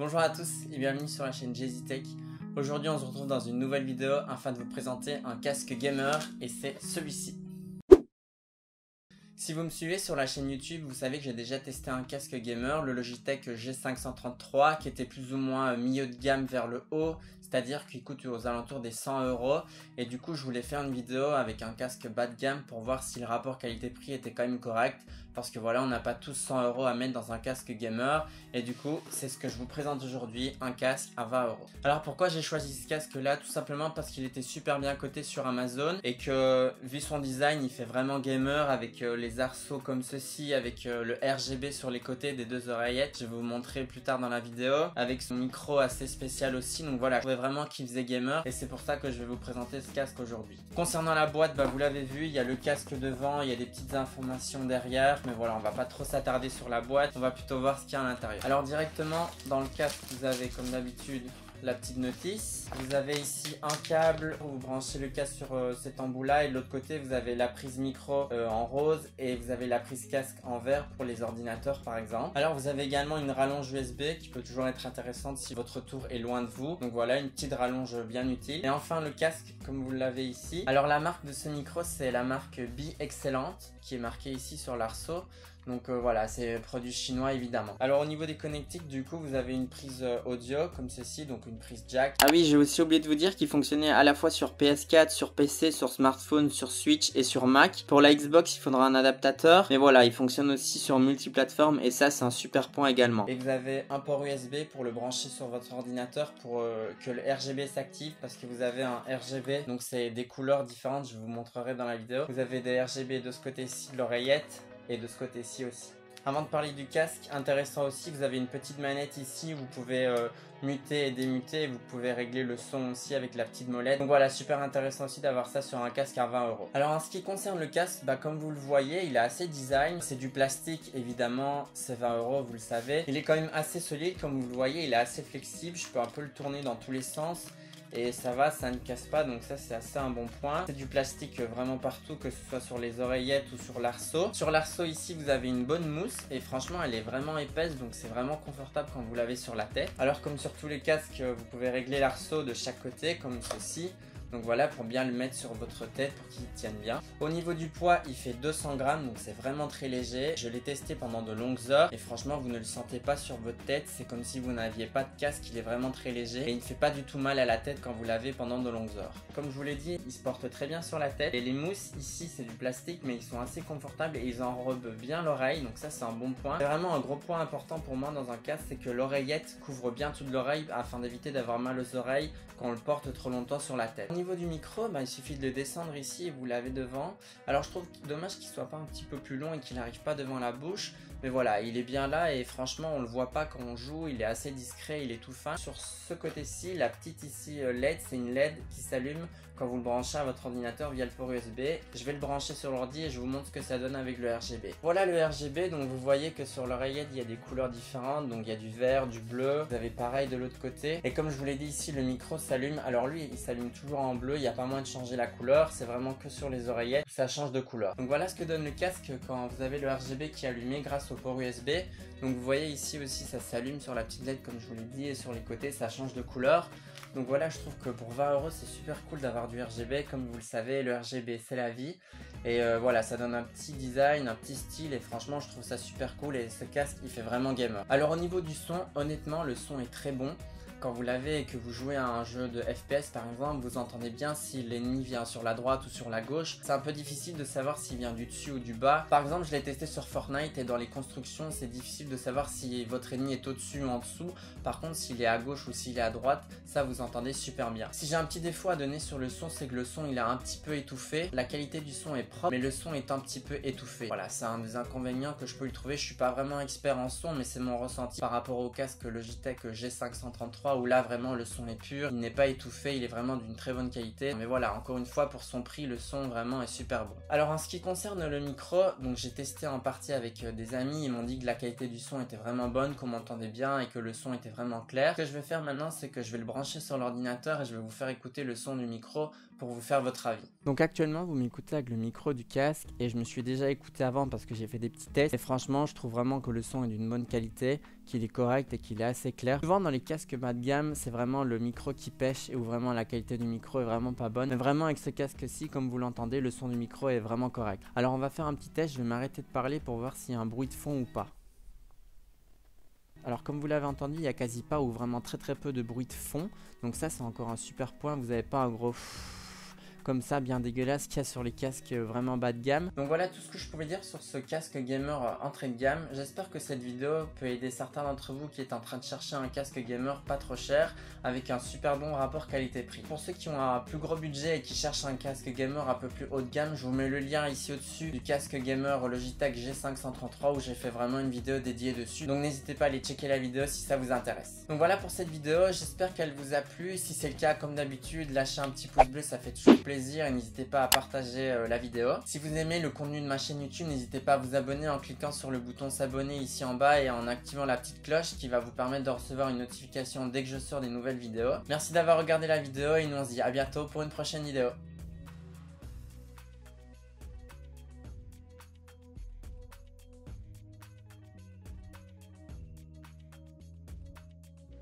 Bonjour à tous et bienvenue sur la chaîne JZTech. Aujourd'hui on se retrouve dans une nouvelle vidéo afin de vous présenter un casque gamer et c'est celui-ci. Si vous me suivez sur la chaîne YouTube, vous savez que j'ai déjà testé un casque gamer, le Logitech G533 qui était plus ou moins milieu de gamme vers le haut, c'est-à-dire qu'il coûte aux alentours des 100 € et du coup je voulais faire une vidéo avec un casque bas de gamme pour voir si le rapport qualité-prix était quand même correct parce que voilà, on n'a pas tous 100 € à mettre dans un casque gamer et du coup c'est ce que je vous présente aujourd'hui, un casque à 20 €. Alors pourquoi j'ai choisi ce casque là? Tout simplement parce qu'il était super bien coté sur Amazon et que vu son design il fait vraiment gamer avec les arceaux comme ceci, avec le RGB sur les côtés des deux oreillettes, je vais vous montrer plus tard dans la vidéo, avec son micro assez spécial aussi, donc voilà, je trouvais vraiment qu'il faisait gamer et c'est pour ça que je vais vous présenter ce casque aujourd'hui. Concernant la boîte, vous l'avez vu, il y a le casque devant, il y a des petites informations derrière, mais voilà, on va pas trop s'attarder sur la boîte, on va plutôt voir ce qu'il y a à l'intérieur. Alors directement dans le casque, vous avez comme d'habitude la petite notice. Vous avez ici un câble pour vous brancher le casque sur cet embout là et de l'autre côté vous avez la prise micro en rose et vous avez la prise casque en vert pour les ordinateurs par exemple. Alors vous avez également une rallonge USB qui peut toujours être intéressante si votre tour est loin de vous. Donc voilà, une petite rallonge bien utile. Et enfin le casque comme vous l'avez ici. Alors la marque de ce micro c'est la marque Be Excellent qui est marquée ici sur l'arceau. Donc voilà, c'est produit chinois évidemment. Alors au niveau des connectiques, du coup, vous avez une prise audio comme ceci, donc une prise jack. Ah oui, j'ai aussi oublié de vous dire qu'il fonctionnait à la fois sur PS4, sur PC, sur smartphone, sur Switch et sur Mac. Pour la Xbox, il faudra un adaptateur. Mais voilà, il fonctionne aussi sur multiplateforme et ça, c'est un super point également. Et vous avez un port USB pour le brancher sur votre ordinateur pour que le RGB s'active parce que vous avez un RGB, donc c'est des couleurs différentes, je vous montrerai dans la vidéo. Vous avez des RGB de ce côté-ci de l'oreillette et de ce côté-ci aussi. Avant de parler du casque, intéressant aussi, vous avez une petite manette ici où vous pouvez muter et démuter, vous pouvez régler le son aussi avec la petite molette. Donc voilà, super intéressant aussi d'avoir ça sur un casque à 20 €. Alors en ce qui concerne le casque, comme vous le voyez, il est assez design, c'est du plastique évidemment, c'est 20 €, vous le savez. Il est quand même assez solide, comme vous le voyez, il est assez flexible, je peux un peu le tourner dans tous les sens. Et ça va, ça ne casse pas, donc ça c'est assez un bon point. C'est du plastique vraiment partout, que ce soit sur les oreillettes ou sur l'arceau. Sur l'arceau ici vous avez une bonne mousse et franchement elle est vraiment épaisse, donc c'est vraiment confortable quand vous l'avez sur la tête. Alors comme sur tous les casques, vous pouvez régler l'arceau de chaque côté comme ceci. Donc voilà, pour bien le mettre sur votre tête pour qu'il tienne bien. Au niveau du poids, il fait 200 grammes, donc c'est vraiment très léger. Je l'ai testé pendant de longues heures et franchement, vous ne le sentez pas sur votre tête. C'est comme si vous n'aviez pas de casque, il est vraiment très léger. Et il ne fait pas du tout mal à la tête quand vous l'avez pendant de longues heures. Comme je vous l'ai dit, il se porte très bien sur la tête. Et les mousses, ici, c'est du plastique, mais ils sont assez confortables et ils enrobent bien l'oreille. Donc ça, c'est un bon point. C'est vraiment un gros point important pour moi dans un casque, c'est que l'oreillette couvre bien toute l'oreille afin d'éviter d'avoir mal aux oreilles quand on le porte trop longtemps sur la tête. Au niveau du micro, il suffit de le descendre ici et vous l'avez devant. Alors je trouve dommage qu'il soit pas un petit peu plus long et qu'il n'arrive pas devant la bouche. Mais voilà, il est bien là et franchement on le voit pas quand on joue, il est assez discret, il est tout fin. Sur ce côté-ci, la petite ici LED, c'est une LED qui s'allume quand vous le branchez à votre ordinateur via le port USB. Je vais le brancher sur l'ordi et je vous montre ce que ça donne avec le RGB. Voilà le RGB, donc vous voyez que sur l'oreillette il y a des couleurs différentes, donc il y a du vert, du bleu, vous avez pareil de l'autre côté. Et comme je vous l'ai dit ici, le micro s'allume, alors lui il s'allume toujours en bleu, il n'y a pas moyen de changer la couleur, c'est vraiment que sur les oreillettes où ça change de couleur. Donc voilà ce que donne le casque quand vous avez le RGB qui est allumé grâce au port USB. Donc vous voyez ici aussi ça s'allume sur la petite LED comme je vous l'ai dit et sur les côtés ça change de couleur. Donc voilà, je trouve que pour 20 € c'est super cool d'avoir du RGB. Comme vous le savez, le RGB c'est la vie. Et voilà, ça donne un petit design, un petit style et franchement je trouve ça super cool et ce casque il fait vraiment gamer. Alors au niveau du son, honnêtement le son est très bon. Quand vous l'avez et que vous jouez à un jeu de FPS par exemple, vous entendez bien si l'ennemi vient sur la droite ou sur la gauche. C'est un peu difficile de savoir s'il vient du dessus ou du bas. Par exemple, je l'ai testé sur Fortnite et dans les constructions, c'est difficile de savoir si votre ennemi est au-dessus ou en dessous. Par contre, s'il est à gauche ou s'il est à droite, ça vous entendez super bien. Si j'ai un petit défaut à donner sur le son, c'est que le son il est un petit peu étouffé. La qualité du son est propre, mais le son est un petit peu étouffé. Voilà, c'est un des inconvénients que je peux lui trouver. Je suis pas vraiment expert en son, mais c'est mon ressenti par rapport au casque Logitech G533. Où là vraiment le son est pur, il n'est pas étouffé, il est vraiment d'une très bonne qualité. Mais voilà, encore une fois pour son prix, le son vraiment est super bon. Alors en ce qui concerne le micro, donc j'ai testé en partie avec des amis, ils m'ont dit que la qualité du son était vraiment bonne, qu'on m'entendait bien et que le son était vraiment clair. Ce que je vais faire maintenant, c'est que je vais le brancher sur l'ordinateur et je vais vous faire écouter le son du micro pour vous faire votre avis. Donc actuellement vous m'écoutez avec le micro du casque et je me suis déjà écouté avant parce que j'ai fait des petits tests et franchement je trouve vraiment que le son est d'une bonne qualité, qu'il est correct et qu'il est assez clair. Souvent dans les casques bas de gamme, c'est vraiment le micro qui pêche et où vraiment la qualité du micro est vraiment pas bonne. Mais vraiment avec ce casque-ci, comme vous l'entendez, le son du micro est vraiment correct. Alors on va faire un petit test, je vais m'arrêter de parler pour voir s'il y a un bruit de fond ou pas. Alors comme vous l'avez entendu, il n'y a quasi pas ou vraiment très peu de bruit de fond. Donc ça c'est encore un super point, vous n'avez pas un gros comme ça bien dégueulasse qu'il y a sur les casques vraiment bas de gamme. Donc voilà tout ce que je pouvais dire sur ce casque gamer entrée de gamme. J'espère que cette vidéo peut aider certains d'entre vous qui est en train de chercher un casque gamer pas trop cher avec un super bon rapport qualité-prix. Pour ceux qui ont un plus gros budget et qui cherchent un casque gamer un peu plus haut de gamme, je vous mets le lien ici au-dessus du casque gamer Logitech G533 où j'ai fait vraiment une vidéo dédiée dessus. Donc n'hésitez pas à aller checker la vidéo si ça vous intéresse. Donc voilà pour cette vidéo, j'espère qu'elle vous a plu. Si c'est le cas, comme d'habitude, lâchez un petit pouce bleu, ça fait toujours plaisir. Et n'hésitez pas à partager la vidéo. Si vous aimez le contenu de ma chaîne YouTube, n'hésitez pas à vous abonner en cliquant sur le bouton s'abonner ici en bas et en activant la petite cloche qui va vous permettre de recevoir une notification dès que je sors des nouvelles vidéos. Merci d'avoir regardé la vidéo et nous on se dit à bientôt pour une prochaine vidéo.